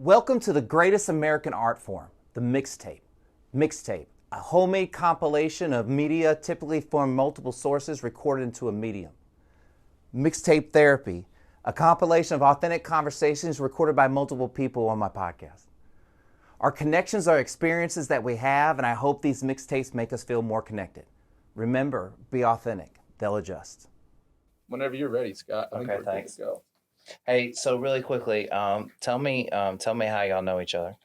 Welcome to the greatest American art form, the mixtape. Mixtape, a homemade compilation of media typically from multiple sources recorded into a medium. Mixtape Therapy, a compilation of authentic conversations recorded by multiple people on my podcast. Our connections are experiences that we have, and I hope these mixtapes make us feel more connected. Remember, be authentic. They'll adjust. Whenever you're ready, Scott. Okay, thanks. Go. Hey, so really quickly, tell me how y'all know each other.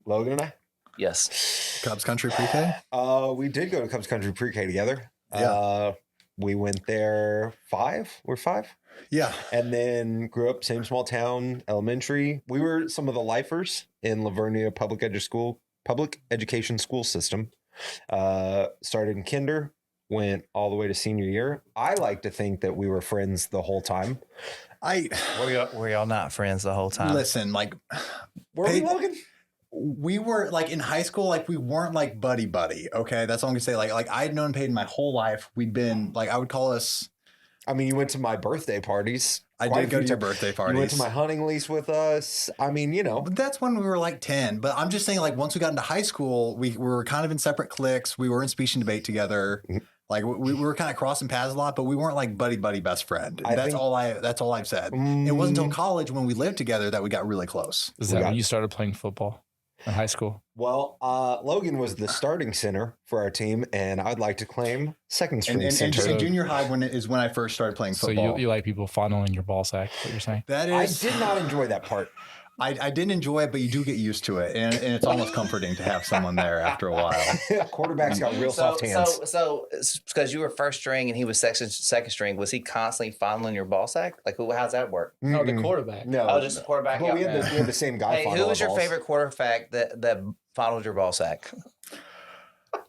Logan and I? Yes. Cubs Country Pre-K? We did go to Cubs Country Pre-K together. Yeah. We went there We're five. Yeah. And then grew up same small town, elementary. We were some of the lifers in Lavernia public education school system. Started in kinder, went all the way to senior year. I like to think that we were friends the whole time. Were y'all not friends the whole time? Listen, like, Were we, Logan? we were like in high school, like we weren't like buddy. Okay, that's all I'm gonna say. Like I'd known Paden my whole life. We'd been like, I would call us. I mean, you went to my birthday parties. I did go to your birthday parties. You went to my hunting lease with us. I mean, you know. But that's when we were like 10. But I'm just saying, like, once we got into high school, we were kind of in separate cliques. We were in speech and debate together. Like we were kind of crossing paths a lot, but we weren't like buddy best friend. That's all I've said. It wasn't until college when we lived together that we got really close. Is that when you started playing football in high school? Well, Logan was the starting center for our team, and I'd like to claim second string center. And junior high is when I first started playing football. So you like people fondling your ball sack, what you're saying? That is, I did not enjoy that part. I didn't enjoy it, but you do get used to it, and it's almost comforting to have someone there after a while. Quarterback's got real soft hands. So because you were first string and he was second string, was he constantly fondling your ball sack? Like, how's that work? No, the quarterback. No. Oh, just the quarterback. But we had the same guy. Hey, who was your favorite quarterback that fondled your ball sack?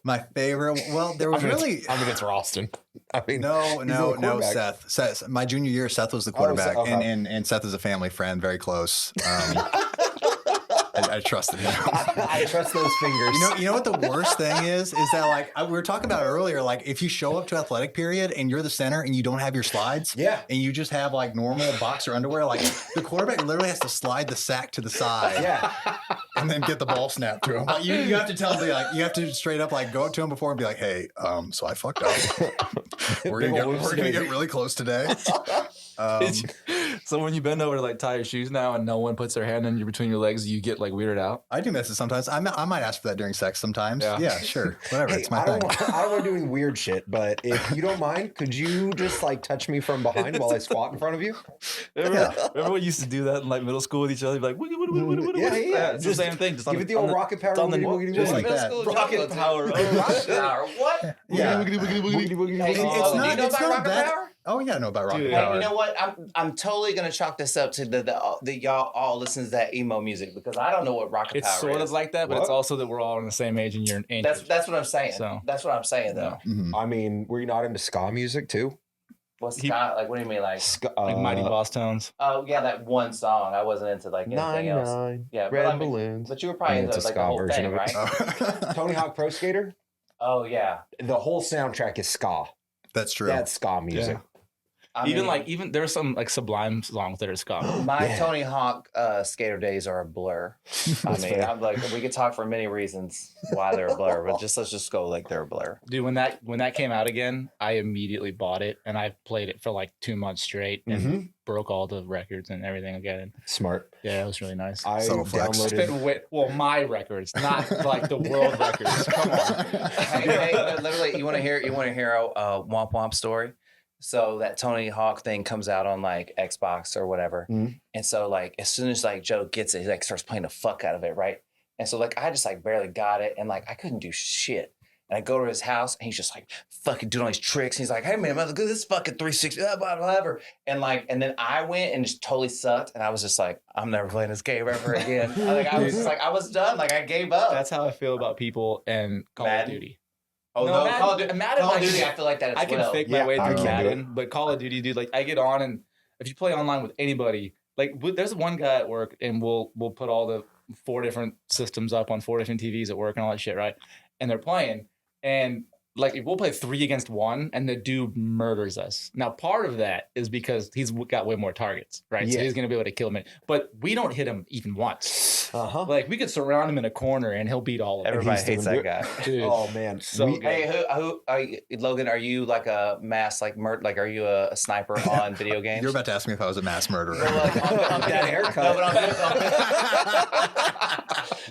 My favorite. Well, there was it's Ralston. I mean, no, Seth. My junior year, Seth was the quarterback, and Seth is a family friend, very close. I trusted him. I trust those fingers. You know what the worst thing is that like we were talking about it earlier. Like if you show up to athletic period and you're the center and you don't have your slides, and you just have like normal boxer underwear, like the quarterback literally has to slide the sack to the side, and then get the ball snapped to him. Like, you have to tell him, like, you have to straight up like go up to him before and be like, hey, so I fucked up. we're gonna get really close today. So when you bend over to like tie your shoes now and no one puts their hand in between your legs, you get like weirded out? I do miss it sometimes. I might ask for that during sex sometimes. Yeah sure. Whatever. Hey, it's my thing. I don't want to do any weird shit, but if you don't mind, could you just like touch me from behind while I squat in front of you? Remember we used to do that in like middle school with each other? Be like, yeah. It's the same thing. Just give it the old rocket power. Just like that. Rocket power. Rocket power. What? Yeah. Do you know about rocket power? Oh yeah, I know about rocket Dude, power. You know what? I'm totally gonna chalk this up to the y'all all listen to that emo music because I don't know what rocket power is. It's sort of like that, but it's also that we're all on the same age and you're an That's what I'm saying. So. That's what I'm saying though. Mm-hmm. I mean, were you not into ska music too? What's ska? Like, what do you mean, like Mighty Boss Tones? Oh yeah, that one song. I wasn't into like anything else. Yeah, red balloons. But you were probably into like the whole version thing, of it. right? Tony Hawk Pro Skater. Oh yeah, the whole soundtrack is ska. That's true. That's ska music. Yeah. Even there's some like Sublime songs that are ska. My Tony Hawk skater days are a blur. I mean, I'm like, we could talk for many reasons why they're a blur, but let's just go like they're a blur. Dude, when that came out again, I immediately bought it and I played it for like 2 months straight and broke all the records and everything again. Smart. Yeah, it was really nice. I downloaded my records, not like the world records. Come on. Hey, literally, you want to hear a womp womp story? So that Tony Hawk thing comes out on like Xbox or whatever. And so like as soon as like Joe gets it, he like starts playing the fuck out of it, right? And so like I just like barely got it and like I couldn't do shit. And I go to his house and he's just like fucking doing all these tricks. He's like, hey man, this is fucking 360, whatever. And like, and then I went and just totally sucked. And I was just like, I'm never playing this game ever again. I was just like, I was done. Like I gave up. That's how I feel about people and Call of Duty. Oh, no, Call of Duty, I feel like that as well. I can fake my way through Madden, but Call of Duty, dude, like I get on and if you play online with anybody, like there's one guy at work and we'll put all the 4 different systems up on 4 different TVs at work and all that shit, right? And they're playing and like we'll play 3 against 1 and the dude murders us. Now part of that is because he's got way more targets, right? So he's gonna be able to kill me, but we don't hit him even once. Like we could surround him in a corner and he'll beat all of them. Everybody hates that guy. Dude. Oh man. So good. Hey, who are you, Logan? Are you like a mass like are you a sniper on video games? You're about to ask me if I was a mass murderer. That haircut.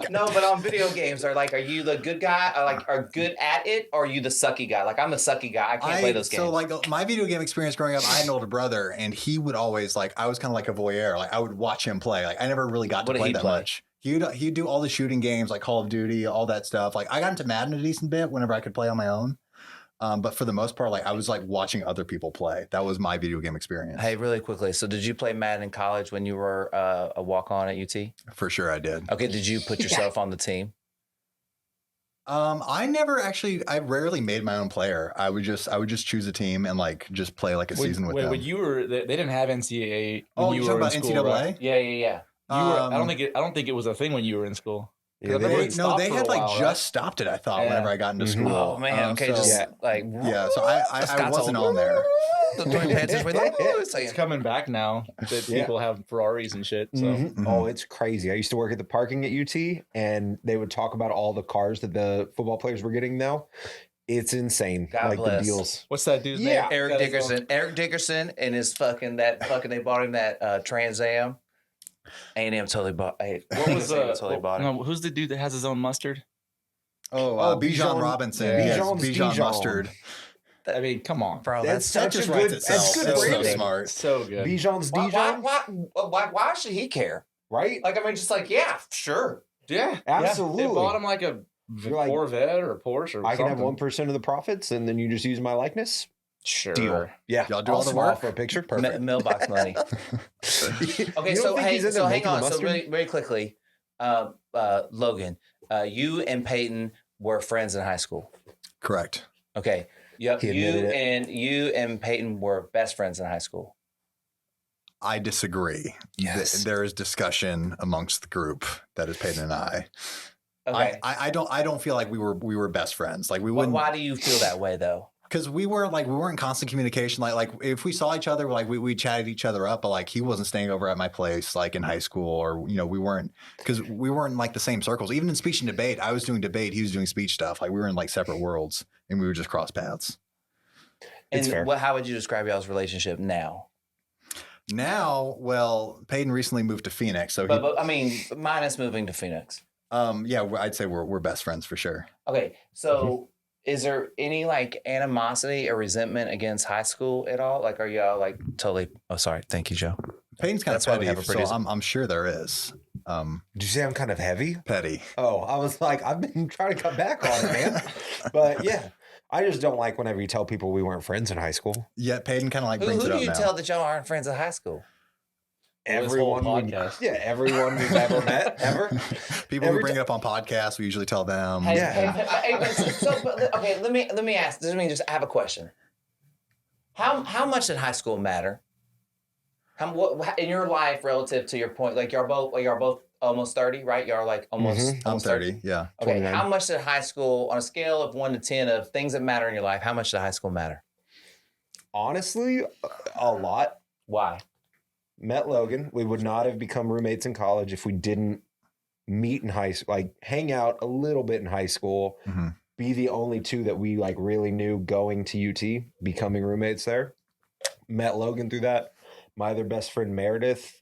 No, but on video games, are you the good guy? Are good at it, or are you the sucky guy? Like I'm the sucky guy. I can't play those games. So like my video game experience growing up, I had an older brother, and he would always I was kind of like a voyeur. Like I would watch him play. Like I never really got to play that much. He'd do all the shooting games like Call of Duty, all that stuff. Like I got into Madden a decent bit whenever I could play on my own. But for the most part, I was watching other people play. That was my video game experience. Hey, really quickly. So did you play Madden in college when you were a walk-on at UT? For sure I did. Okay. Did you put yourself on the team? I rarely made my own player. I would just choose a team and just play a season with them. When you were, they didn't have NCAA. Oh, you you're were talking about in school, NCAA? right? Yeah. I don't think it was a thing when you were in school. Yeah, they had while, just stopped it. I thought whenever I got into school. Oh man. Okay. So I wasn't on there. It's coming back now that people have Ferraris and shit. So Oh, it's crazy. I used to work at the parking at UT, and they would talk about all the cars that the football players were getting now. It's insane. God bless. The deals. what's that dude's Yeah. name? Eric Dickerson. Eric Dickerson and his they bought him that Trans Am. A&M totally bought. What was totally bought him. no, who's the dude that has his own mustard? Bijan Robinson. Bijan Mustard. I mean, come on, Bro, That's That such just a writes good. itself. That's good That's so branding. smart. so good. Bijan's Dijon, Why should he care? right? Like, I mean, just yeah, sure. Yeah, Absolutely. They bought him like a You're like, Corvette or a Porsche or I can have something. 1% of the profits, and then you just use my likeness. Sure. Deal. Yeah, Y'all do I'll all the smile work? for a picture. Perfect. Mailbox money. Okay, so hang on. So really, very quickly, Logan, you and Paden were friends in high school. Correct. Okay. Yep. He admitted it. You and Paden were best friends in high school. I disagree. Yes. There is discussion amongst the group that is Paden and I. Okay. I don't feel like we were best friends. Like we Well, wouldn't. why do you feel that way though? Because we weren't in constant communication. Like if we saw each other, we chatted each other up, but he wasn't staying over at my place in high school, or we weren't, because we weren't in the same circles. Even in speech and debate, I was doing debate, he was doing speech stuff. We were in separate worlds, and we would just cross paths. And It's fair. how would you describe y'all's relationship now? Now, well, Paden recently moved to Phoenix, so But I mean, minus moving to Phoenix. I'd say we're best friends for sure. Okay, so is there any animosity or resentment against high school at all? Are y'all totally? Oh, sorry. Thank you, Joe. Paden's kind That's of why we petty, have a so producer. I'm sure there is. Did you say I'm kind of heavy? Petty. Oh, I was like, I've been trying to cut back on it, man. But yeah, I just don't like whenever you tell people we weren't friends in high school. Yeah, Paden kind of brings Who it do up you now. tell that y'all aren't friends at high school? Everyone, podcast. everyone we've ever met, ever. People who every bring it up on podcasts, we usually tell them. Okay, let me ask. Just I have a question. How much did high school matter? What in your life relative to your point? Y'all both almost 30, right? Y'all are almost. I'm almost 30. Yeah. Okay, 29. how much did high school, on a scale of 1 to 10 of things that matter in your life, how much did high school matter? Honestly, a lot. Why? Met Logan. We would not have become roommates in college if we didn't meet in high school, hang out a little bit in high school, Mhm. be the only two that we really knew going to UT, becoming roommates there. Met Logan through that. My other best friend, Meredith,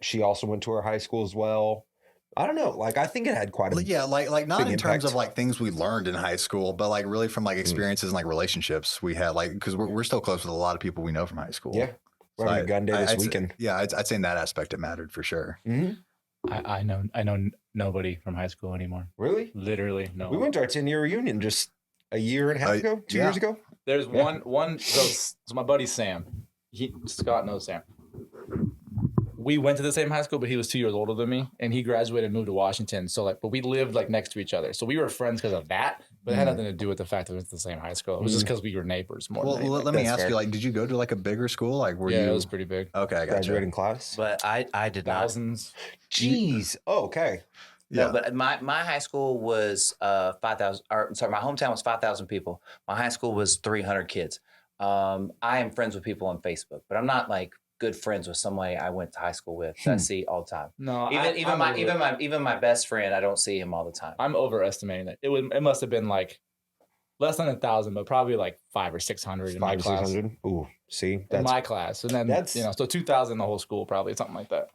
she also went to our high school as well. I don't know. I think it had quite a Yeah, not big in terms impact. of things we learned in high school, but really from experiences and relationships we had, because we're still close with a lot of people we know from high school. Yeah. We're having a gun day this I'd say- weekend. yeah, I'd say in that aspect it mattered for sure. Mm-hmm. I know nobody from high school anymore. Really? Literally no. We went to our 10-year reunion just a year and a half ago, 2 yeah. years ago. There's one. So my buddy Sam. Scott knows Sam. We went to the same high school, but he was 2 years older than me, and he graduated and moved to Washington. So but we lived next to each other, so we were friends because of that. But it had nothing to do with the fact that we went to the same high school. It was just because we were neighbors more. Well, than anything. let me That's ask fair. you, did you go to a bigger school? Were Yeah, you? it was pretty big. Okay, I got Graduating you. class. But I did not. Thousands. Jeez. Oh, okay. Yeah. No, but my high school was 5,000. My hometown was 5,000 people. My high school was 300 kids. I am friends with people on Facebook, but I'm not good friends with somebody I went to high school with that I see all the time. No, Even my best friend, I don't see him all the time. I'm overestimating it. It must have been like less than 1,000, but probably like 500 or 600 in my class. 600. Ooh, see, in my class, and then that's so 2,000 in the whole school, probably something like that.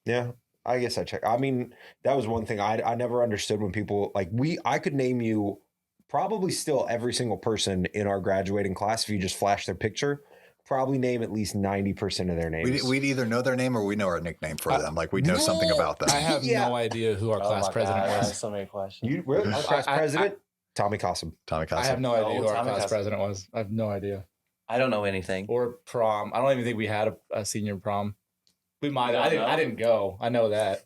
Yeah, I guess I check. I mean, that was one thing I never understood when people like I could name you probably still every single person in our graduating class if you just flash their picture. Probably name at least 90% of their names. We'd either know their name or we know our nickname for them. Like we'd know something about them. I have no idea who our class president was. I have so many questions. You really? Our class president? Tommy Cossum. Tommy Cossum. I have no idea who our Tommy class Cossum. president was. I have no idea. I don't know anything. Or prom. I don't even think we had a senior prom. We might. I I didn't go. I know that.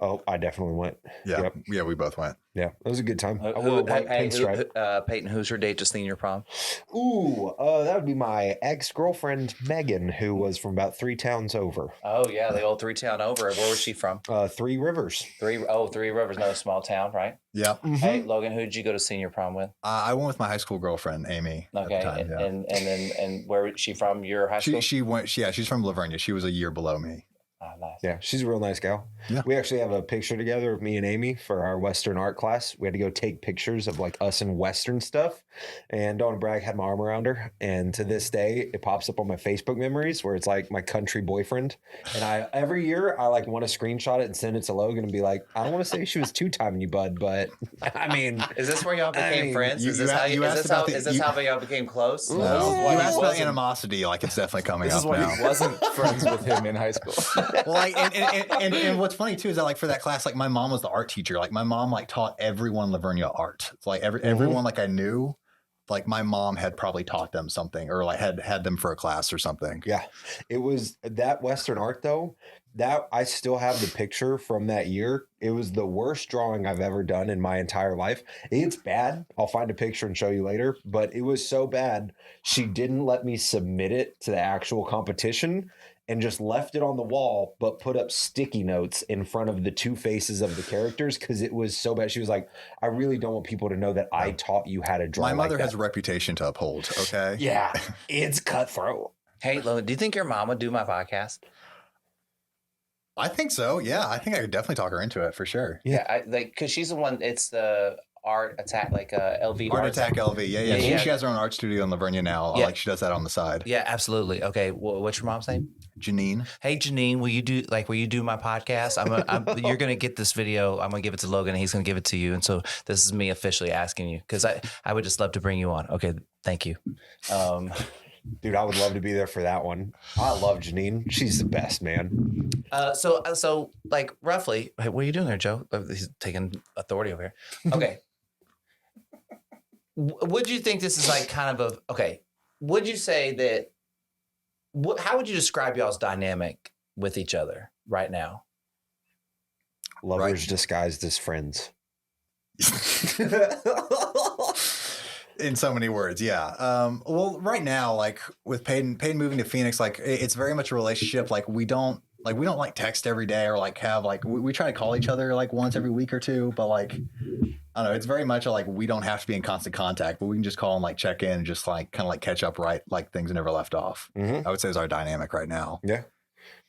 Oh, I definitely went. Yeah, Yep. yeah, we both went. Yeah, it was a good time. I wore a white pinstripe. Peyton, who's her date to senior prom? Ooh, that would be my ex-girlfriend, Megan, who was from about 3 towns over. Oh, yeah, the old 3 town over. Where was she from? 3 Rivers. 3 Rivers, no small town, right? Yeah. Hey, Logan, who did you go to senior prom with? I went with my high school girlfriend, Amy. Okay, at the time, yeah. and where was she from? Your high school? She went. Yeah, she's from Lavernia. She was a year below me. Oh, nice. Yeah, she's a real nice gal. Yeah. We actually have a picture together of me and Amy for our Western art class. We had to go take pictures of like us and Western stuff. And Donna Bragg had my arm around her. And to this day, it pops up on my Facebook memories where it's like my country boyfriend. And every year I like want to screenshot it and send it to Logan and be like, I don't want to say she was 2-timing you, bud, but I mean, is this where y'all became friends? Is this how y'all became close? No. You asked about animosity, like it's definitely coming up now. He wasn't friends with him in high school. Well, like, and what's funny too is that like for that class, like my mom was the art teacher. Like my mom like taught everyone Lavernia art. It's like everyone like I knew, like my mom had probably taught them something or like had them for a class or something. yeah, it was that Western art though. That I still have the picture from that year. It was the worst drawing I've ever done in my entire life. It's bad. I'll find a picture and show you later, but it was so bad. She didn't let me submit it to the actual competition and just left it on the wall, but put up sticky notes in front of the 2 faces of the characters because it was so bad. She was like, I really don't want people to know that I taught you how to draw. My mother like has a reputation to uphold. Okay. Yeah, it's cutthroat. Hey, Logan, do you think your mom would do my podcast? I think so. Yeah, I think I could definitely talk her into it for sure. Yeah, because she's the one. It's the art attack, like LV Art Attack LV. Yeah. Yeah. She has her own art studio in Lavernia now. Yeah. Like she does that on the side. Yeah, absolutely. Okay, what's your mom's name? Janine. Hey, Janine, will you do my podcast? You're gonna get this video. I'm gonna give it to Logan, and he's gonna give it to you. And so this is me officially asking you because I would just love to bring you on. Okay, thank you. Dude, I would love to be there for that one. I love Janine. She's the best, man. So like roughly, hey, what are you doing there, Joe? He's taking authority over here. Okay. Would you think this is like kind of would you say that, how would you describe y'all's dynamic with each other right now? Lovers disguised as friends. In so many words, yeah. Well, right now, like with Paden moving to Phoenix, like it's very much a relationship. Like we don't like text every day or like have like we try to call each other like once every week or two, but like I don't know, it's very much like we don't have to be in constant contact, but we can just call and like check in and just like kind of like catch up right like things never left off. I would say is our dynamic right now. Yeah.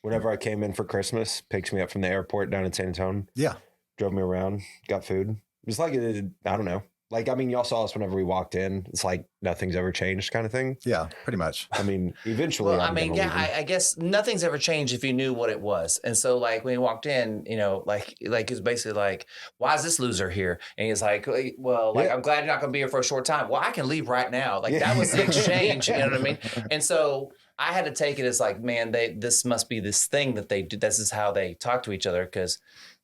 Whenever I came in for Christmas, picks me up from the airport down in San Antonio. Yeah. Drove me around, got food. It's like I don't know. Like, I mean, y'all saw us whenever we walked in. It's like nothing's ever changed kind of thing. Yeah, pretty much. I mean, eventually. Well, I guess nothing's ever changed if you knew what it was. And so, like, when he walked in, you know, like it's basically like, why is this loser here? And he's like, well, like, I'm glad you're not going to be here for a short time. Well, I can leave right now. Like, that was the exchange. You know what I mean? And so I had to take it as like, man, this must be this thing that they do. This is how they talk to each other. Because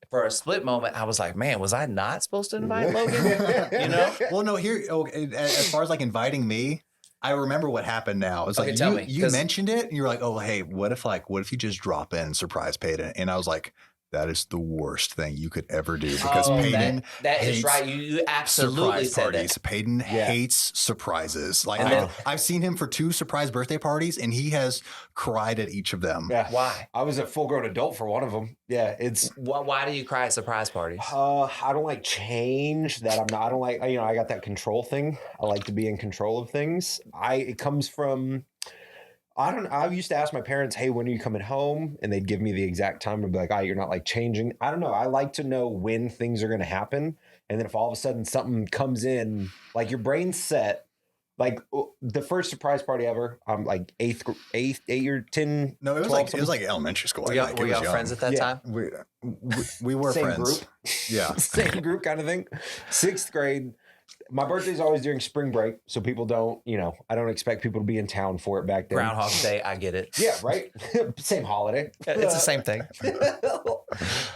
for a split moment, I was like, man, was I not supposed to invite Logan? You know? Well, no, as far as like inviting me, I remember what happened now. It's like you mentioned it and you're like, oh, hey, what if you just drop in and surprise Paden? And I was like, that is the worst thing you could ever do because Paden that is right. You absolutely surprise said parties. That. Paden hates surprises. Like I've seen him for 2 surprise birthday parties and he has cried at each of them. Yeah. Why? I was a full-grown adult for one of them. Yeah, it's. Why do you cry at surprise parties? I don't like change. I don't like. I got that control thing. I like to be in control of things. It comes from. I used to ask my parents, hey, when are you coming home? And they'd give me the exact time and be like, you're not like changing. I don't know. I like to know when things are going to happen. And then if all of a sudden something comes in, like your brain's set, like the first surprise party ever, I'm like 8 or 10. No, it was 12, it was like elementary school. Were y'all friends at that time? We were same friends. Group. Yeah. Same group kind of thing. 6th grade. My birthday's always during spring break, so people don't, I don't expect people to be in town for it back then. Groundhog Day, I get it. Yeah, right? Same holiday. It's the same thing.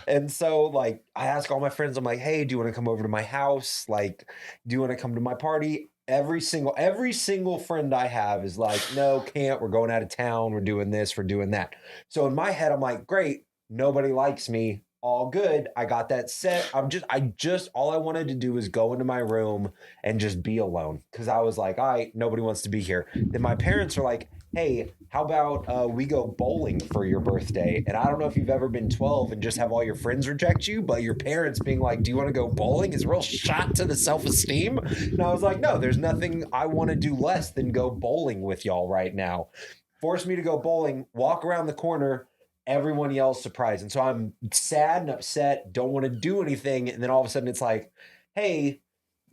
And so, like, I ask all my friends, I'm like, hey, do you want to come over to my house? Like, do you want to come to my party? Every single friend I have is like, no, can't. We're going out of town. We're doing this. We're doing that. So in my head, I'm like, great. Nobody likes me. All good. I got that set. All I wanted to do was go into my room and just be alone. Cause I was like, all right, nobody wants to be here. Then my parents are like, hey, how about we go bowling for your birthday? And I don't know if you've ever been 12 and just have all your friends reject you, but your parents being like, do you want to go bowling is a real shot to the self-esteem. And I was like, no, there's nothing I want to do less than go bowling with y'all right now. Force me to go bowling, walk around the corner, everyone yells surprise. And so I'm sad and upset, don't want to do anything. And then all of a sudden it's like, hey,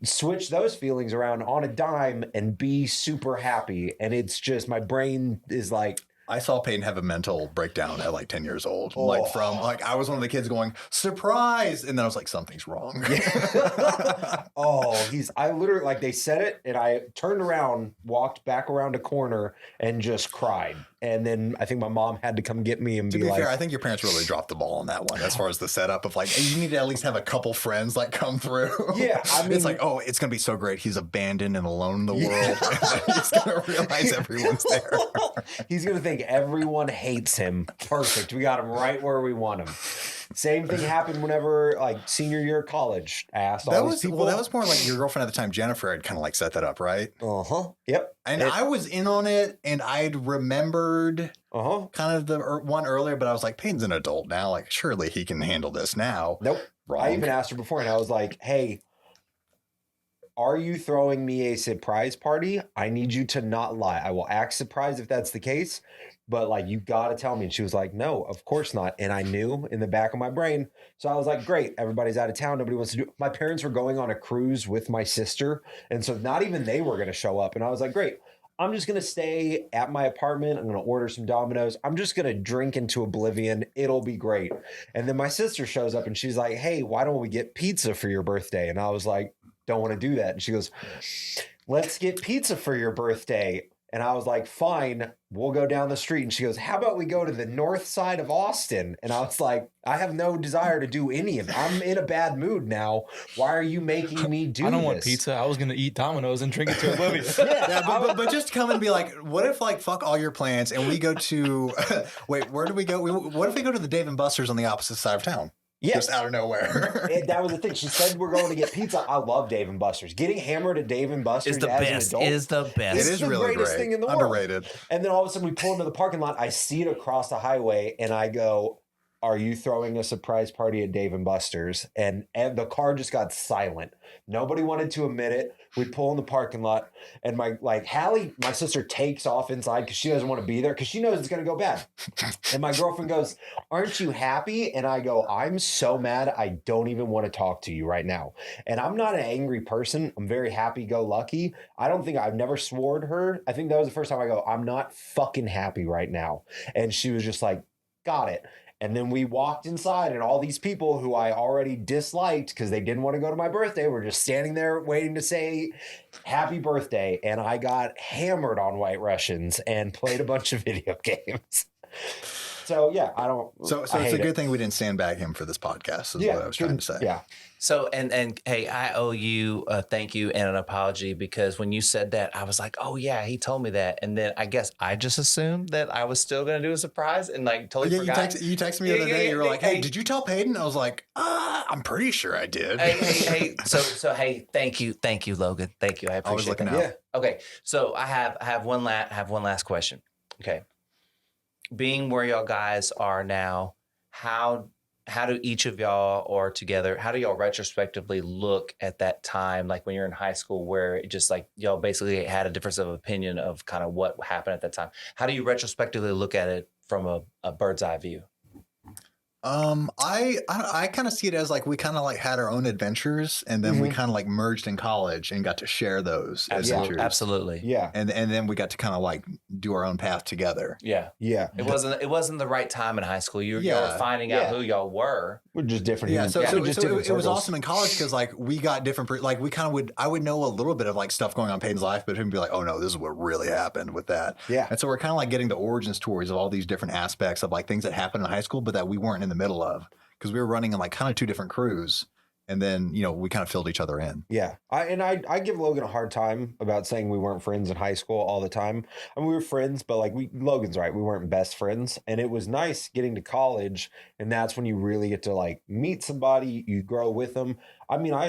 switch those feelings around on a dime and be super happy. And it's just, my brain is like, I saw Paden have a mental breakdown at like 10 years old. Oh. I was one of the kids going, surprise. And then I was like, something's wrong. I literally, like, they said it and I turned around, walked back around a corner and just cried. And then I think my mom had to come get me and To be be like, fair, I think your parents really dropped the ball on that one as far as the setup of like, hey, you need to at least have a couple friends like come through. Yeah, I mean, it's like, oh, it's going to be so great. He's abandoned and alone in the world. He's going to realize everyone's there. He's going to think everyone hates him. Perfect. We got him right where we want him. Same thing happened whenever, like, senior year of college. I asked all these people. Well, that was more like your girlfriend at the time, Jennifer, had kind of like set that up, right? Uh-huh. Yep. And I was in on it, and I'd remembered kind of the one earlier, but I was like, Payne's an adult now. Like, surely he can handle this now. Nope. Wrong. I even asked her before, and I was like, hey, are you throwing me a surprise party? I need you to not lie. I will act surprised if that's the case, but like, you got to tell me. And she was like, no, of course not. And I knew in the back of my brain. So I was like, great. Everybody's out of town. Nobody wants to do it. My parents were going on a cruise with my sister. And so not even they were going to show up. And I was like, great. I'm just going to stay at my apartment. I'm going to order some Domino's. I'm just going to drink into oblivion. It'll be great. And then my sister shows up and she's like, hey, why don't we get pizza for your birthday? And I was like, don't want to do that. And she goes, let's get pizza for your birthday. And I was like, fine, we'll go down the street. And she goes, how about we go to the north side of Austin? And I was like, I have no desire to do any of it. I'm in a bad mood now. Why are you making me do this? I don't want pizza. I was going to eat Domino's and drink it to oblivion. But just come and be like, what if like, fuck all your plans and we go to, wait, where do we go? What if we go to the Dave and Buster's on the opposite side of town? Yeah. Just out of nowhere. That was the thing. She said we're going to get pizza. I love Dave and Buster's. Getting hammered at Dave and Buster's Is the as best. an adult Is the best. It is the really greatest great. thing in the Underrated. world. And then all of a sudden we pull into the parking lot. I see it across the highway and I go, are you throwing a surprise party at Dave and Buster's? And the car just got silent. Nobody wanted to admit it. We pull in the parking lot and Hallie, my sister, takes off inside because she doesn't want to be there because she knows it's going to go bad. And my girlfriend goes, aren't you happy? And I go, I'm so mad. I don't even want to talk to you right now. And I'm not an angry person. I'm very happy-go-lucky. I've never swore at her. I think that was the first time I go, I'm not fucking happy right now. And she was just like, got it. And then we walked inside and all these people who I already disliked because they didn't want to go to my birthday were just standing there waiting to say happy birthday. And I got hammered on White Russians and played a bunch of video games. So yeah, So it's a good thing we didn't sandbag him for this podcast is what I was trying to say. Yeah. So, and hey, I owe you a thank you and an apology because when you said that, I was like, oh yeah, he told me that. And then I guess I just assumed that I was still going to do a surprise and like totally forgot. You texted me the other day. You were like, hey, did you tell Paden? I was like, I'm pretty sure I did. Hey. So hey, thank you, Logan. Thank you. I appreciate I was looking that. out. Yeah. Okay. So I have one last question. Okay. Being where y'all guys are now, how how do each of y'all or together, how do y'all retrospectively look at that time, like when you're in high school, where it just like y'all basically had a difference of opinion of kind of what happened at that time? How do you retrospectively look at it from a bird's eye view? I kind of see it as like we kind of like had our own adventures, and then we kind of like merged in college and got to share those adventures. Absolutely. Yeah. And then we got to kind of like do our own path together. Yeah. Yeah. It wasn't the right time in high school. You were finding out who y'all were. We're just different. Yeah. So just different it was circles. awesome in college because like we got different, like we kind of I would know a little bit of like stuff going on in Paden's life, but him be like, oh no, this is what really happened with that. Yeah. And so we're kind of like getting the origin stories of all these different aspects of like things that happened in high school, but that we weren't in the middle of. Because we were running in like kind of two different crews, and then we kind of filled each other in. Yeah, I give Logan a hard time about saying we weren't friends in high school all the time. I mean, we were friends, but like Logan's right, we weren't best friends, and it was nice getting to college, and that's when you really get to like meet somebody, you grow with them. I mean, I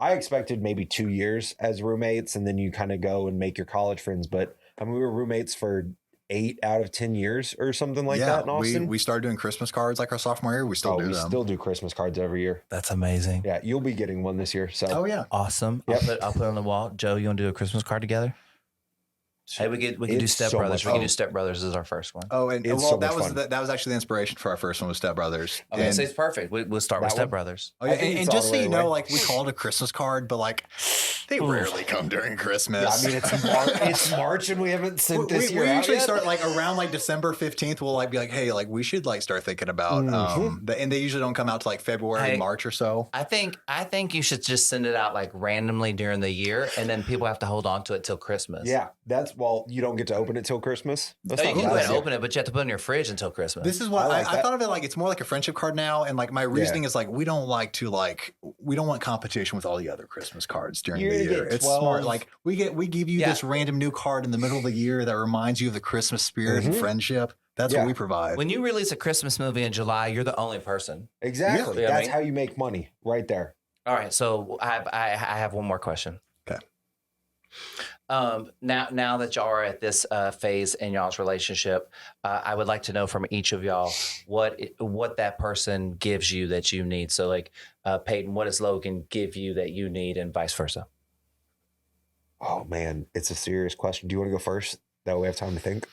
expected maybe 2 years as roommates, and then you kind of go and make your college friends. But I mean, we were roommates for 8 out of 10 years or something like that in Austin. We started doing Christmas cards like our sophomore year. We still do them. We still do Christmas cards every year. That's amazing. Yeah, you'll be getting one this year. So Awesome. Yep. I'll put it on the wall. Joe, you want to do a Christmas card together? Hey, we could do Step Brothers. We can do Step Brothers as our first one. Oh, and well, that was actually the inspiration for our first one was Step Brothers. Okay, so it's perfect. We'll start with Step Brothers. Oh, yeah, and just so you know, like we call it a Christmas card, but like they rarely come during Christmas. Yeah, I mean, it's March and we haven't sent this year. We out usually yet. start like around like December 15th. We'll like be like, hey, like we should like start thinking about. And they usually don't come out to like February, March or so. I think you should just send it out like randomly during the year, and then people have to hold on to it till Christmas. Yeah, you don't get to open it till Christmas. You can go ahead and open it, but you have to put it in your fridge until Christmas. This is what I thought of it like it's more like a friendship card now, and like my reasoning is like we don't want competition with all the other Christmas cards during the year. It's smart. Like we give you this random new card in the middle of the year that reminds you of the Christmas spirit and friendship. That's what we provide. When you release a Christmas movie in July, you're the only person. Exactly. Yeah. That's how you make money, right there. All right. So I have one more question. Okay. Now that y'all are at this phase in y'all's relationship, I would like to know from each of y'all what that person gives you that you need. So like Paden, what does Logan give you that you need, and vice versa? Oh man, it's a serious question. Do you want to go first? That way we have time to think.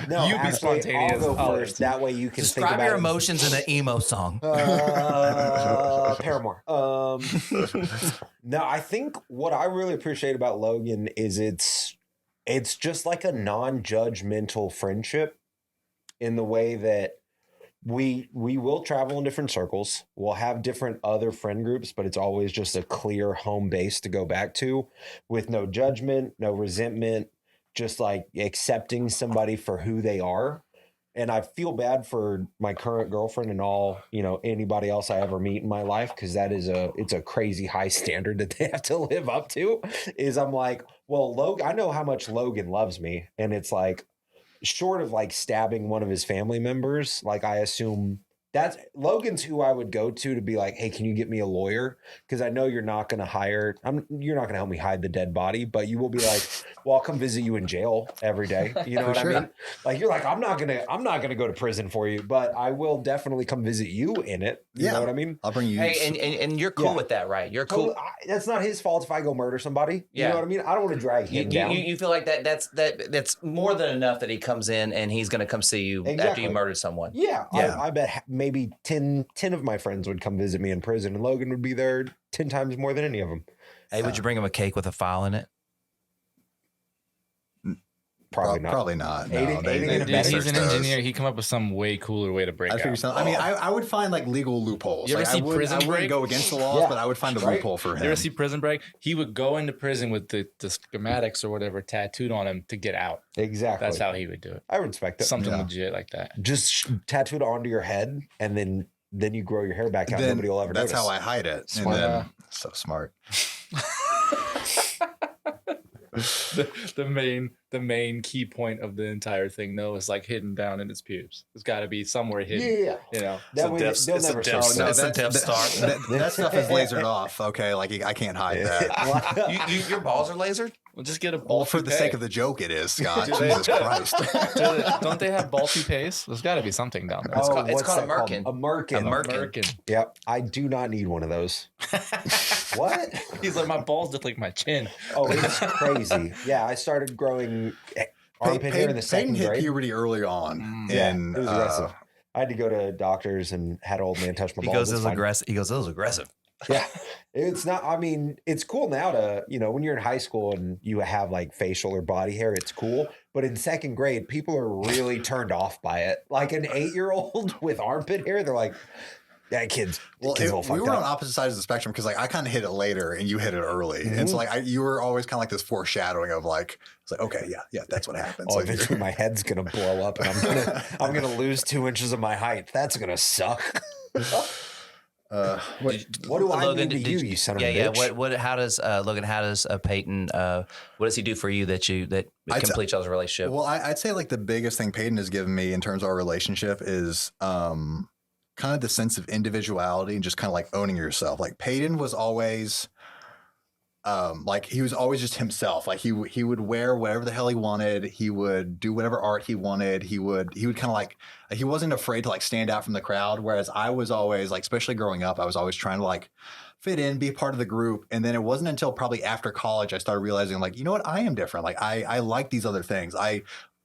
No, you be spontaneous. I'll go first. That way you can describe think about your emotions in an emo song. Paramore. No, I think what I really appreciate about Logan is it's just like a non-judgmental friendship in the way that we will travel in different circles. We'll have different other friend groups, but it's always just a clear home base to go back to with no judgment, no resentment, just like accepting somebody for who they are. And I feel bad for my current girlfriend and all, anybody else I ever meet in my life, because it's a crazy high standard that they have to live up to. Is I'm like, well, Logan, I know how much Logan loves me, and it's like, short of like stabbing one of his family members, like I assume that's Logan's who I would go to be like, hey, can you get me a lawyer? Because I know you're not going to you're not going to help me hide the dead body, but you will be like, well, I'll come visit you in jail every day. You know what I mean? Like you're like, I'm not gonna go to prison for you, but I will definitely come visit you in it. You know what I mean? I'll bring you. Hey, and you're cool with that, right? You're cool. That's not his fault if I go murder somebody. You know what I mean? I don't want to drag him down. You feel like that's more than enough that he comes in and he's going to come see you after you murdered someone. Yeah. I bet maybe 10 of my friends would come visit me in prison, and Logan would be there 10 times more than any of them. Hey, would you bring him a cake with a file in it? Probably not. No, he's an engineer. He come up with some way cooler way to break out. I mean, I would find like legal loopholes. You ever see Prison Break? I wouldn't go against the laws, but I would find a loophole for him. You ever see Prison Break? He would go into prison with the schematics or whatever tattooed on him to get out. Exactly. That's how he would do it. I respect it. Something legit like that. Just tattooed onto your head, and then you grow your hair back out. Nobody will ever notice. That's how I hide it. Smart. And then, so smart. The the main key point of the entire thing, though, is like hidden down in his pubes. It's got to be somewhere hidden. Yeah. You know, That way they'll never see it. No, It's a Death Star. That stuff is lasered off. Okay, like I can't hide that. Your balls are lasered? we'll just get a ball. Well, for the sake of the joke, it is, Scott. Do they- Jesus Christ. Don't they have ball toupees? There's got to be something down there. It's called what's a that called? merkin. A merkin. A merkin. American. Yep. I do not need one of those. What? He's like, my balls look like my chin. Oh, it's crazy. Yeah, I started growing armpit hair in the Paden second hit grade. puberty early on. Yeah, And it was aggressive. I had to go to doctors and had an old man touch my balls. It's fine. aggressive. He goes, it was aggressive. Yeah. It's not, I mean, it's cool now to, when you're in high school and you have like facial or body hair, it's cool. But in second grade, people are really turned off by it. Like an 8-year-old with armpit hair, they're like, that kid's all we fucked were on up. opposite sides of the spectrum because like I kind of hit it later and you hit it early, and so like you were always kind of like this foreshadowing of like it's like okay, yeah, that's what happens. Oh, Like, eventually my head's gonna blow up and I'm gonna lose 2 inches of my height. That's gonna suck. What do I Logan, mean to you son of a yeah. bitch? What? How does Logan? How does Paden? What does he do for you that complete y'all's relationship? well, I'd say like the biggest thing Paden has given me in terms of our relationship is kind of the sense of individuality and just kind of like owning yourself. Like Paden was always like he was always just himself. Like he would wear whatever the hell he wanted. He would do whatever art he wanted. He would kind of like he wasn't afraid to like stand out from the crowd. Whereas I was always like, especially growing up, I was always trying to like fit in, be a part of the group. And then it wasn't until probably after college I started realizing like, you know what, I am different. Like I like these other things. I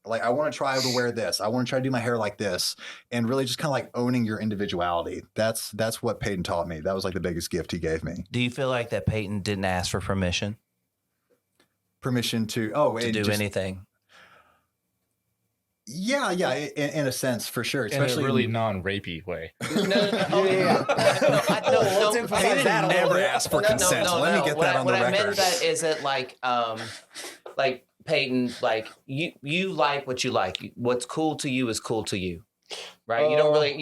want to try to wear this. I want to try to do my hair like this, and really just kind of like owning your individuality. That's what Paden taught me. That was like the biggest gift he gave me. Do you feel like that Paden didn't ask for permission Permission to do anything? Yeah, in a sense, for sure. In a Especially really non-rapey way. No. Let's emphasize that a little never bit. asked for consent. Let me get that on the record. What I meant that is that like Paden, like you like what you like. What's cool to you is cool to you, right? You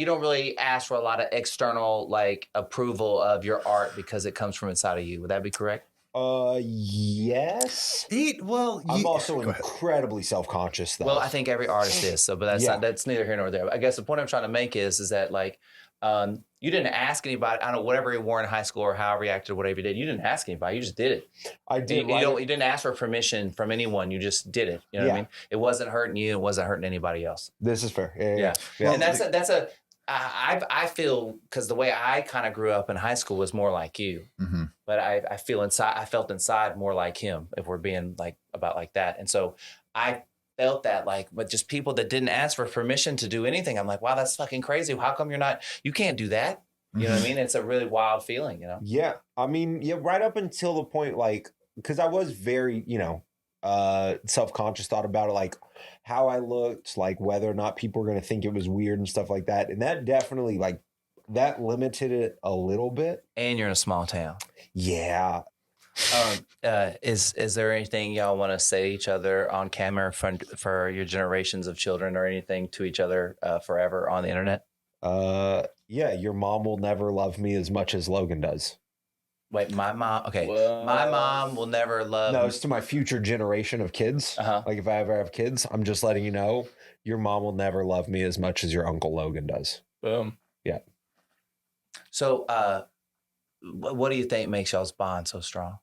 don't really ask for a lot of external like approval of your art because it comes from inside of you. Would that be correct? Yes. I'm I'm also incredibly self-conscious though. Well, I think every artist is. So, but that's neither here nor there. I guess the point I'm trying to make is that like you didn't ask anybody. I don't know, whatever you wore in high school or however you acted, whatever you did. You didn't ask anybody. You just did it. I did. You didn't ask for permission from anyone. You just did it. You know what I mean? It wasn't hurting you. It wasn't hurting anybody else. This is fair. Yeah. And I feel because the way I kind of grew up in high school was more like you, but I felt inside more like him, if we're being like about like that. And so I felt that like, but just people that didn't ask for permission to do anything. I'm like, wow, that's fucking crazy. How come you can't do that? You know what I mean? It's a really wild feeling, you know? Yeah. I mean, right up until the point, like, because I was very, self-conscious, thought about it, like how I looked, like whether or not people were going to think it was weird and stuff like that. And that definitely, like, that limited it a little bit. And you're in a small town. Yeah. Is there anything y'all want to say to each other on camera for your generations of children or anything to each other forever on the internet? Yeah, your mom will never love me as much as Logan does. Wait, my mom. Okay, What? my mom will never love. No, it's to my future generation of kids. Like if I ever have kids, I'm just letting you know, your mom will never love me as much as your Uncle Logan does. Boom. Yeah. So, what do you think makes y'all's bond so strong?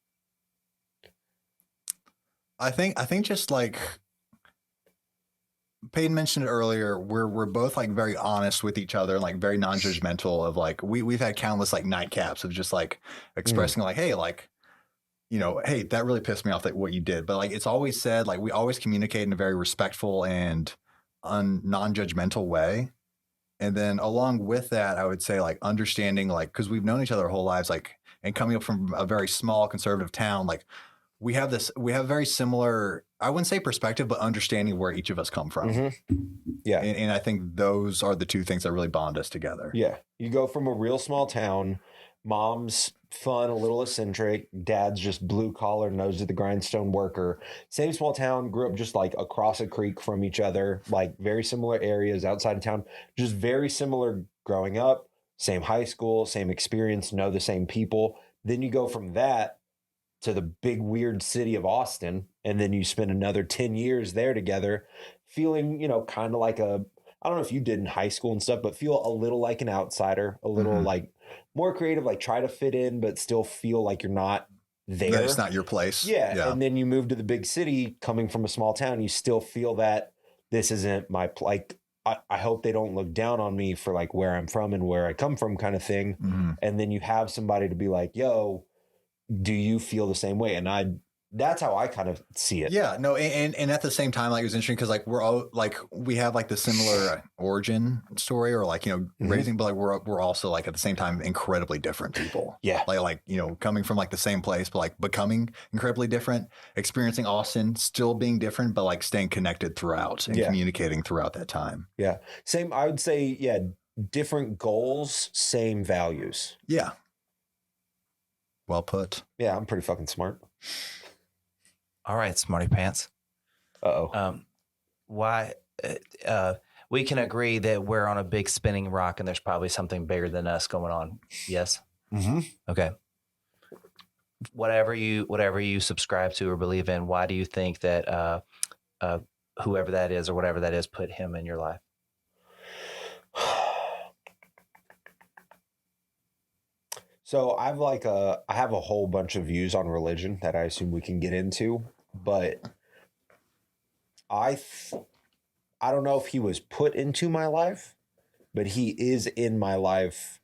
I think just like Paden mentioned it earlier, we're both like very honest with each other and like very non-judgmental of like we've had countless like nightcaps of just like expressing like, hey, like, hey, that really pissed me off that what you did. But like it's always said, like we always communicate in a very respectful and non-judgmental way. And then along with that, I would say like understanding like because we've known each other our whole lives, like and coming up from a very small conservative town, like we have very similar, I wouldn't say perspective, but understanding where each of us come from. Yeah. And I think those are the two things that really bond us together. Yeah. You go from a real small town, mom's fun, a little eccentric, dad's just blue collar, nose to the grindstone worker. Same small town, grew up just like across a creek from each other, like very similar areas outside of town, just very similar growing up, same high school, same experience, know the same people. Then you go from that to the big weird city of Austin, and then you spend another 10 years there together, feeling, you know, kind of like a, I don't know if you did in high school and stuff, but feel a little like an outsider, a little like more creative, like try to fit in, but still feel like you're not there. That it's not your place. Yeah. And then you move to the big city coming from a small town, you still feel that this isn't my, like, I hope they don't look down on me for like where I'm from and where I come from kind of thing. And then you have somebody to be like, yo, do you feel the same way? And that's how I kind of see it. Yeah, no, and at the same time, like, it was interesting because like we're all like we have like the similar origin story or like, you know, raising, but like we're also like at the same time incredibly different people. Yeah, like you know, coming from like the same place, but like becoming incredibly different, experiencing Austin, still being different, but like staying connected throughout and communicating throughout that time. Yeah, same. I would say, yeah, different goals, same values. Yeah. Well put. Yeah, I'm pretty fucking smart. All right, smarty pants. Why? We can agree that we're on a big spinning rock, and there's probably something bigger than us going on. Yes. Okay. Whatever you subscribe to or believe in, why do you think that whoever that is or whatever that is put him in your life? So I have a whole bunch of views on religion that I assume we can get into, but I don't know if he was put into my life, but he is in my life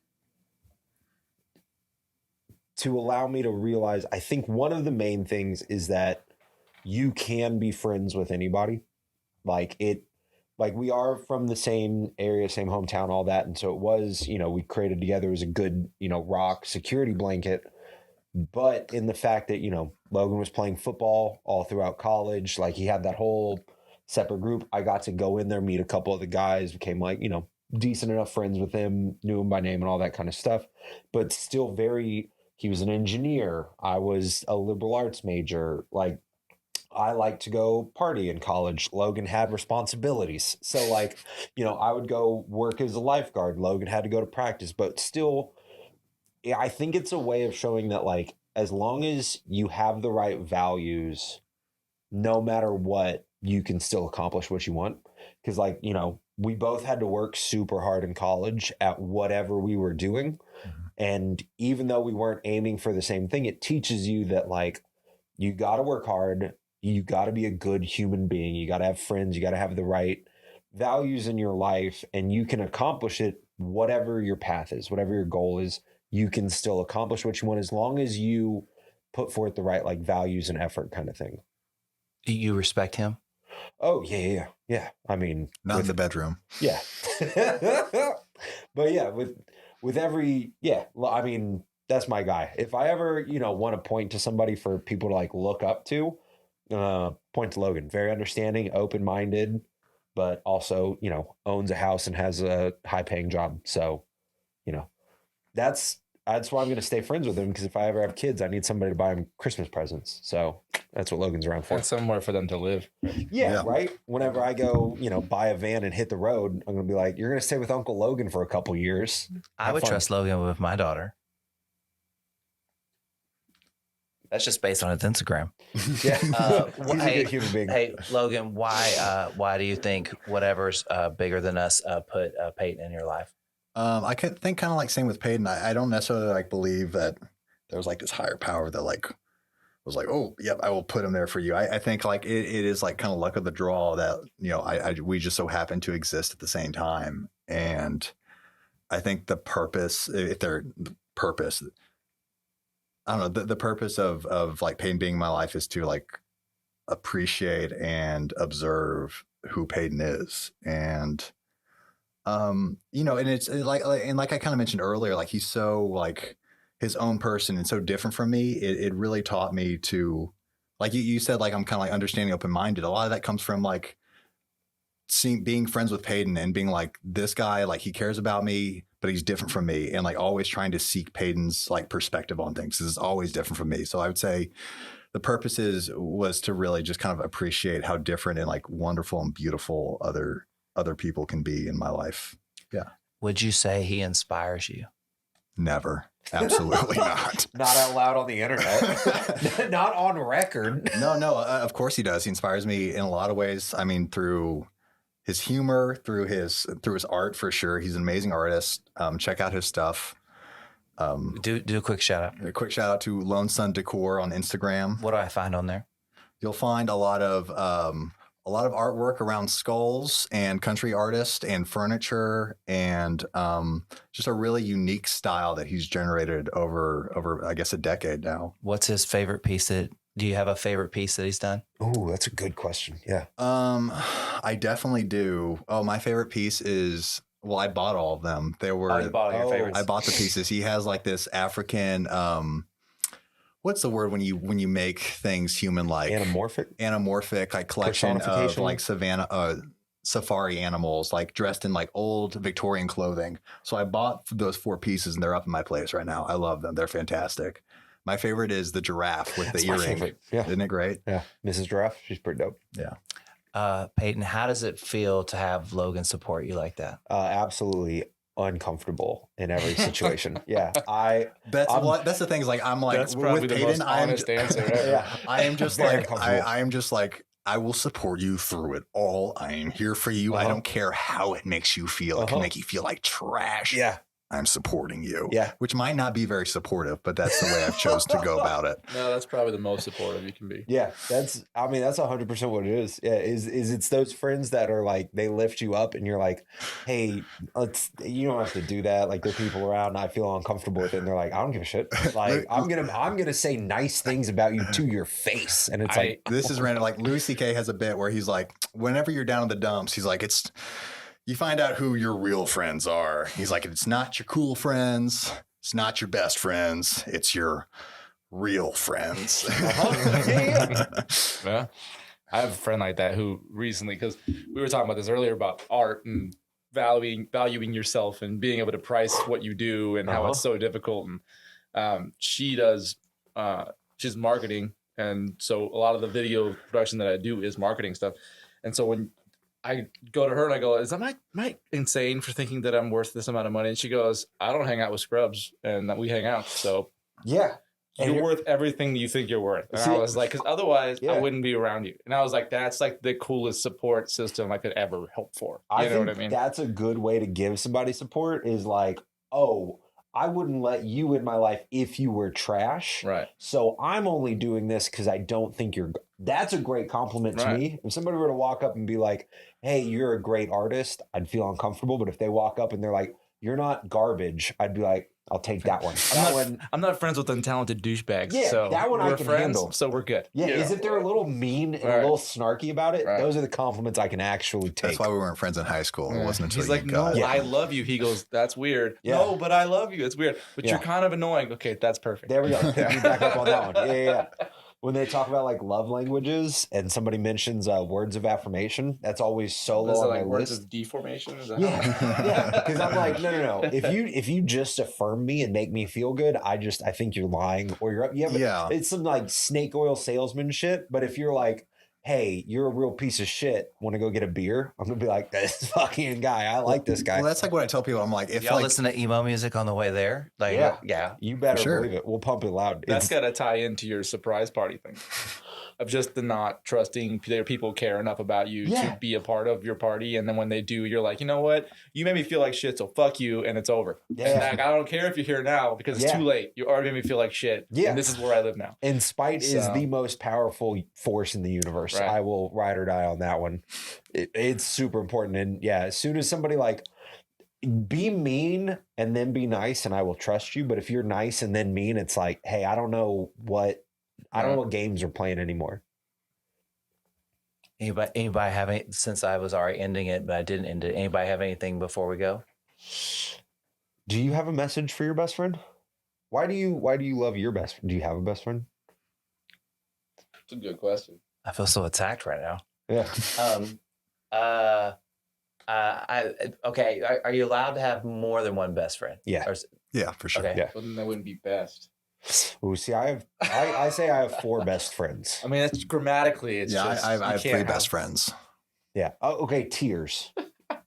to allow me to realize, I think one of the main things is that you can be friends with anybody. Like we are from the same area, same hometown, all that. And so it was, you know, we created together as a good, you know, rock security blanket. But in the fact that, you know, Logan was playing football all throughout college, like he had that whole separate group. I got to go in there, meet a couple of the guys, became like, you know, decent enough friends with him, knew him by name and all that kind of stuff. But still he was an engineer. I was a liberal arts major. Like, I like to go party in college. Logan had responsibilities. So like, you know, I would go work as a lifeguard. Logan had to go to practice, but still, I think it's a way of showing that like, as long as you have the right values, no matter what, you can still accomplish what you want. Because like, you know, we both had to work super hard in college at whatever we were doing. And even though we weren't aiming for the same thing, it teaches you that like, you got to work hard. You got to be a good human being. You got to have friends. You got to have the right values in your life, and you can accomplish it, whatever your path is, whatever your goal is, you can still accomplish what you want as long as you put forth the right like values and effort kind of thing. Do you respect him? Oh, yeah. I mean, not in the bedroom. Yeah. But yeah, with every, I mean, that's my guy. If I ever, you know, want to point to somebody for people to like look up to, point to Logan. Very understanding, open-minded, but also, you know, owns a house and has a high-paying job. So, you know, that's why I'm going to stay friends with him, because if I ever have kids, I need somebody to buy them Christmas presents. So that's what Logan's around for. And somewhere for them to live. Yeah, right? Whenever I go, you know, buy a van and hit the road, I'm going to be like, you're going to stay with Uncle Logan for a couple years. I would trust Logan with my daughter. That's just based on its Instagram. Yeah, he's a good human being. Hey, Logan, why do you think whatever's bigger than us put Paden in your life? I could think kind of like same with Paden. I don't necessarily like believe that there was like this higher power that like was like, oh, yep, I will put him there for you. I think like it is like kind of luck of the draw that, you know, we just so happen to exist at the same time. And I think the purpose, if they're the purpose, I don't know, the purpose of like Paden being in my life is to like appreciate and observe who Paden is. And, you know, and it's like I kind of mentioned earlier, like he's so like his own person and so different from me. It really taught me to, like you said, like I'm kind of like understanding, open-minded. A lot of that comes from like being friends with Paden and being like, this guy, like he cares about me, but he's different from me, and like always trying to seek Paden's like perspective on things. This is always different from me. So I would say the purpose was to really just kind of appreciate how different and like wonderful and beautiful other people can be in my life. Yeah. Would you say he inspires you? Never. Absolutely not. Not out loud on the internet. Not on record. No, of course he does. He inspires me in a lot of ways. I mean, through his humor, through his art for sure. He's an amazing artist. Check out his stuff. Do a quick shout out. A quick shout out to Lone Sun Decor on Instagram. What do I find on there? You'll find a lot of artwork around skulls and country artists and furniture and just a really unique style that he's generated over I guess a decade now. What's his favorite piece? Do you have a favorite piece that he's done? Oh, that's a good question. Yeah. I definitely do. Oh, my favorite piece is, well, I bought all of them. They were You bought all your favorites. I bought the pieces. He has like this African what's the word when you make things human like? Anamorphic, like collection of like safari animals, like dressed in like old Victorian clothing. So I bought those 4 pieces and they're up in my place right now. I love them. They're fantastic. My favorite is the giraffe with the earring. Yeah. Isn't it great? Yeah. Mrs. Giraffe, she's pretty dope. Yeah. Paden, how does it feel to have Logan support you like that? Absolutely uncomfortable in every situation. Yeah. That's the thing is like, I'm like, That's probably with the Paden, most honest answer ever. Yeah. I am just Very like, uncomfortable. I am just like, I will support you through it all. I am here for you. I don't care how it makes you feel. It can make you feel like trash. Yeah. I'm supporting you. Yeah. Which might not be very supportive, but that's the way I've chose to go about it. No, that's probably the most supportive you can be. Yeah, that's 100% what it is. Yeah, it's those friends that are like, they lift you up and you're like, hey, you don't have to do that. Like, there are people around and I feel uncomfortable with it. And they're like, I don't give a shit. Like, I'm gonna say nice things about you to your face. And it's like, This is random. Like Louis C.K. has a bit where he's like, whenever you're down in the dumps, he's like, you find out who your real friends are. He's like, it's not your cool friends. It's not your best friends. It's your real friends. Yeah. I have a friend like that who recently, because we were talking about this earlier about art and valuing yourself and being able to price what you do and how it's so difficult. And she's marketing. And so a lot of the video production that I do is marketing stuff. And so when I go to her and I go, am I insane for thinking that I'm worth this amount of money? And she goes, I don't hang out with scrubs and that we hang out. So yeah. You're worth everything you think you're worth. And I was like, because otherwise I wouldn't be around you. And I was like, that's like the coolest support system I could ever hope for. You know what I mean? That's a good way to give somebody support is like, oh, I wouldn't let you in my life if you were trash. Right. So I'm only doing this because I don't think that's a great compliment to me. If somebody were to walk up and be like, hey, you're a great artist, I'd feel uncomfortable. But if they walk up and they're like, you're not garbage, I'd be like, I'll take that one. I'm not friends with untalented douchebags. Yeah, so that one I we're can friends, handle. So we're good. Yeah, is if they're a little mean and a little snarky about it, those are the compliments I can actually take. That's why we weren't friends in high school. It wasn't until He's like, no, I love you. He goes, that's weird. Yeah. No, but I love you. It's weird. But you're kind of annoying. Okay, that's perfect. There we go. Pick me back up on that one. Yeah. When they talk about like love languages and somebody mentions words of affirmation, that's always so low on my words list. of deformation? Is that Yeah, because I'm like, no. If you just affirm me and make me feel good, I think you're lying or you're up. Yeah, it's some like snake oil salesman shit. But if you're like, hey, you're a real piece of shit, want to go get a beer? I'm gonna be like, this fucking guy, I like this guy. Well, that's like what I tell people. I'm like, if y'all listen to emo music on the way there, like, yeah, you better believe it. We'll pump it loud. That's got to tie into your surprise party thing of just the not trusting their people care enough about you to be a part of your party. And then when they do, you're like, you know what? You made me feel like shit, so fuck you, and it's over. Yeah. And like, I don't care if you're here now because it's too late. You already made me feel like shit. Yeah. And this is where I live now. And spite is the most powerful force in the universe. Right. I will ride or die on that one. It's super important. And as soon as somebody like, be mean and then be nice and I will trust you. But if you're nice and then mean, it's like, hey, I don't know what games are playing anymore. Anybody have any, since I was already ending it, but I didn't end it. Anybody have anything before we go? Do you have a message for your best friend? Why do you love your best friend? Do you have a best friend? It's a good question. I feel so attacked right now. Yeah. Okay. Are you allowed to have more than one best friend? Yeah. Yeah, for sure. Okay. Yeah. Well, then that wouldn't be best. Oh, see, I say I have 4 best friends. I mean, that's grammatically. It's just, I have 3 best friends. Yeah. Oh, okay. Tiers.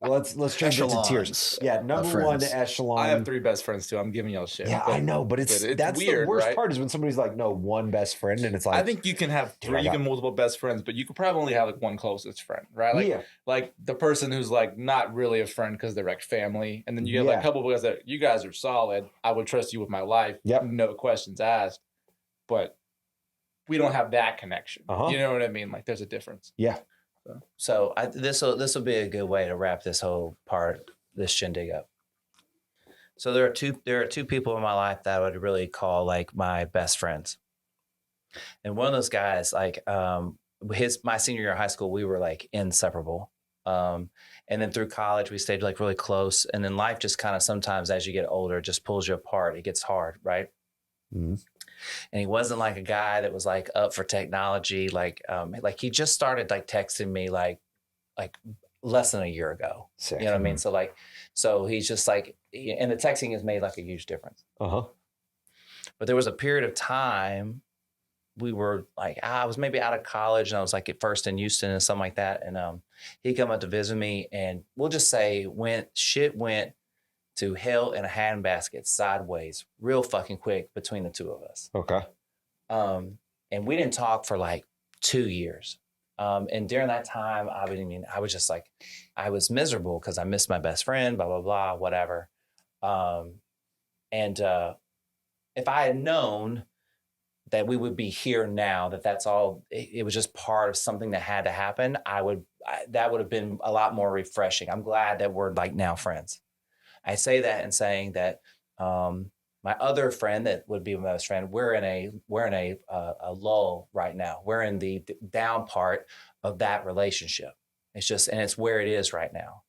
let's change it to tiers. Echelons Yeah, of number one friends. echelon. I have 3 best friends too. I'm giving y'all shit. Yeah, I know, but that's weird, the worst right? part is when somebody's like, no, one best friend, and it's like, I think you can have Dude, 3, I you got- can multiple best friends, but you could probably only have like one closest friend, right? Like, Yeah. like the person who's like not really a friend because they're like family, and then you have like a couple of guys that you guys are solid. I would trust you with my life, no questions asked, but we don't have that connection. You know what I mean? Like, there's a difference. Yeah. So this will be a good way to wrap this whole this shindig up. So there are two people in my life that I would really call like my best friends. And one of those guys, like my senior year of high school, we were like inseparable. And then through college, we stayed like really close. And then life just kind of sometimes as you get older, just pulls you apart. It gets hard, right? Mm-hmm. And he wasn't like a guy that was like up for technology. Like he just started like texting me like less than a year ago. Sick. You know what I mean? So he's just like, and the texting has made like a huge difference. But there was a period of time we were like, I was maybe out of college and I was like at first in Houston and something like that. And he come up to visit me and we'll just say shit went to hell in a handbasket sideways real fucking quick between the two of us. Okay. And we didn't talk for like 2 years. And during that time, I was just like, I was miserable because I missed my best friend, blah, blah, blah, whatever. And if I had known that we would be here now, that's all, it was just part of something that had to happen, that would have been a lot more refreshing. I'm glad that we're like now friends. I say that in saying that my other friend that would be my best friend, we're in a lull right now. We're in the down part of that relationship. It's where it is right now.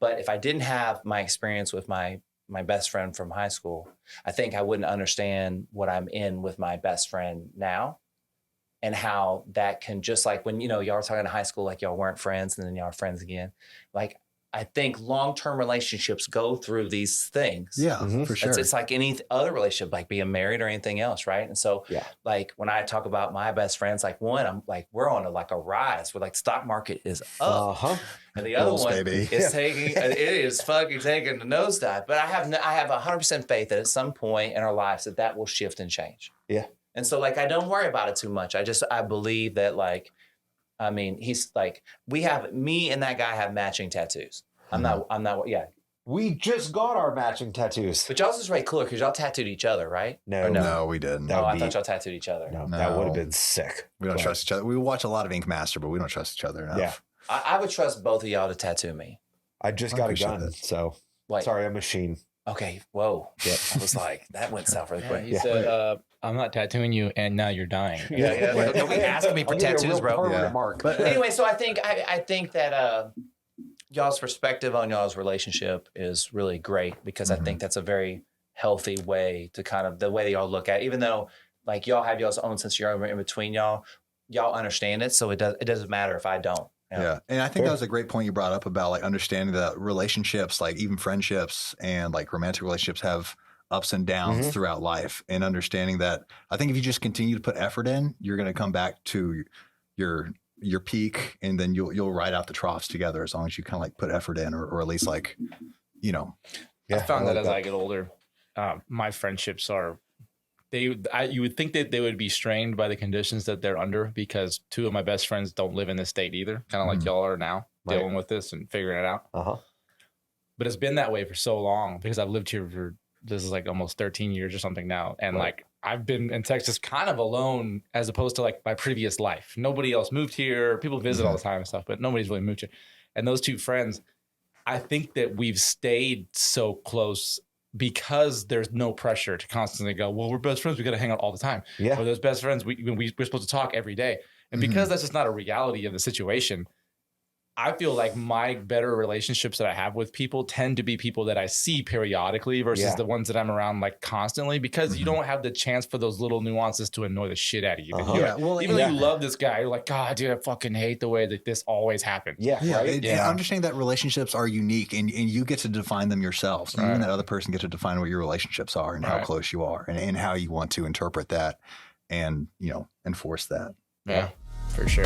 But if I didn't have my experience with my best friend from high school, I think I wouldn't understand what I'm in with my best friend now, and how that can, just like when y'all were talking in high school, like y'all weren't friends and then y'all are friends again. Like, I think long-term relationships go through these things. Yeah, for sure. It's like any other relationship, like being married or anything else, right? And so, like when I talk about my best friends, like one, I'm like, we're on a rise where like stock market is up, and the other one is taking, it is fucking taking the nosedive. But I have 100% faith that at some point in our lives that will shift and change. Yeah. And so like I don't worry about it too much. I believe that like. I mean, he's like, me and that guy have matching tattoos. I'm not, yeah. We just got our matching tattoos. But y'all's is way cooler because y'all tattooed each other, right? No, we didn't. I thought y'all tattooed each other. No, that would have been sick. We don't trust each other. We watch a lot of Ink Master, but we don't trust each other enough. Yeah. I would trust both of y'all to tattoo me. I just got a gun, so sorry, I'm a machine. Okay, whoa. Yep. I was like, that went south really quick. He said, I'm not tattooing you, and now you're dying. Don't be asking me for tattoos, bro. Mark. But anyway, so I think that y'all's perspective on y'all's relationship is really great, because I think that's a very healthy way to kind of the way that y'all look at it. Even though like y'all have y'all's own sense of humor in between y'all understand it, so it doesn't matter if I don't. Yeah. And I think that was a great point you brought up about like understanding that relationships, like even friendships and like romantic relationships, have ups and downs throughout life, and understanding that I think if you just continue to put effort in, you're going to come back to your peak, and then you'll ride out the troughs together as long as you kind of like put effort in, or at least like, I found that as I get older, my friendships are, you would think that they would be strained by the conditions that they're under, because 2 of my best friends don't live in this state either, kind of like y'all are now, dealing with this and figuring it out. But it's been that way for so long, because I've lived here for, this is like almost 13 years or something now. And like, I've been in Texas kind of alone, as opposed to like my previous life. Nobody else moved here. People visit all the time and stuff, but nobody's really moved here. And those 2 friends, I think that we've stayed so close because there's no pressure to constantly go, well, we're best friends, we got to hang out all the time. Yeah. Or those best friends, we're supposed to talk every day. And because that's just not a reality of the situation, I feel like my better relationships that I have with people tend to be people that I see periodically versus the ones that I'm around like constantly, because you don't have the chance for those little nuances to annoy the shit out of you. Even though you love this guy, you're like, God, dude, I fucking hate the way that this always happens. And understanding that relationships are unique, and you get to define them yourselves. Even that other person gets to define what your relationships are and how close you are, and how you want to interpret that and enforce that. Yeah, for sure.